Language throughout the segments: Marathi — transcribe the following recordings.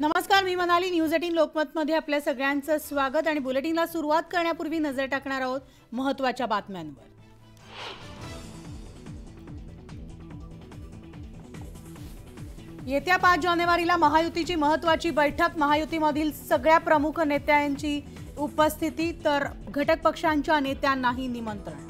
नमस्कार, मी मनाली. न्यूज 18 लोकमतमध्ये आपल्या सगळ्यांचं स्वागत आणि बुलेटिनला सुरुवात करण्यापूर्वी नजर टाकणार आहोत महत्त्वाच्या बातम्यांवर. येत्या 5 जानेवारीला महायुतीची महत्त्वाची बैठक. महायुतीमधील सगळ्या प्रमुख नेत्यांची उपस्थिती, तर घटक पक्षांच्या नेत्यांनाही निमंत्रण.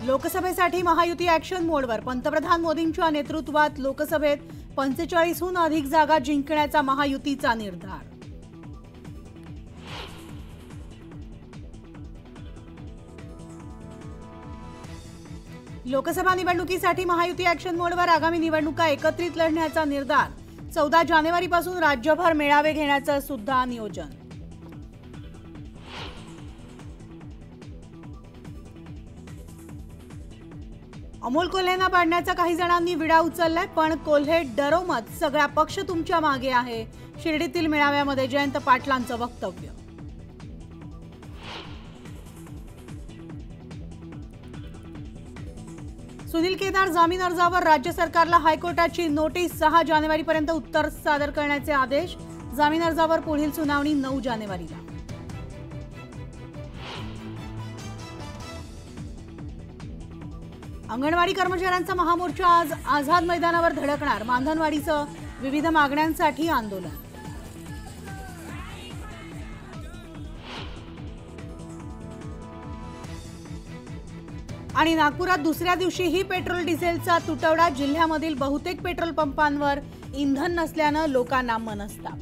लोकसभेसाठी महायुती ॲक्शन मोडवर. पंतप्रधान मोदींच्या नेतृत्वात लोकसभेत 45हून अधिक जागा जिंकण्याचा महायुतीचा निर्धार. लोकसभा निवडणुकीसाठी महायुती ॲक्शन मोडवर. आगामी निवडणुका एकत्रित लढण्याचा निर्धार. 14 जानेवारीपासून राज्यभर मेळावे घेण्याचं सुद्धा नियोजन. अमोल कोल्हेंना पाडण्याचा काही जणांनी विडा उचललाय, पण कोल्हे डरो मत, सगळा पक्ष तुमच्या मागे आहे. शिर्डीतील मेळाव्यामध्ये जयंत पाटलांचं वक्तव्य. सुनील केदार जामीन अर्जावर. राज्य सरकारला हायकोर्टाची नोटीस. 6 जानेवारीपर्यंत उत्तर सादर करण्याचे आदेश. जामीन अर्जावर पुढील सुनावणी 9 जानेवारीला. अंगणवाडी कर्मचाऱ्यांचा महामोर्चा आज आझाद मैदानावर धडकणार. मानधनवाढीसह विविध मागण्यांसाठी आंदोलन. आणि नागपुरात दुसऱ्या दिवशीही पेट्रोल डिझेलचा तुटवडा. जिल्ह्यामधील बहुतेक पेट्रोल पंपांवर इंधन नसल्यानं लोकांना मनस्ताप.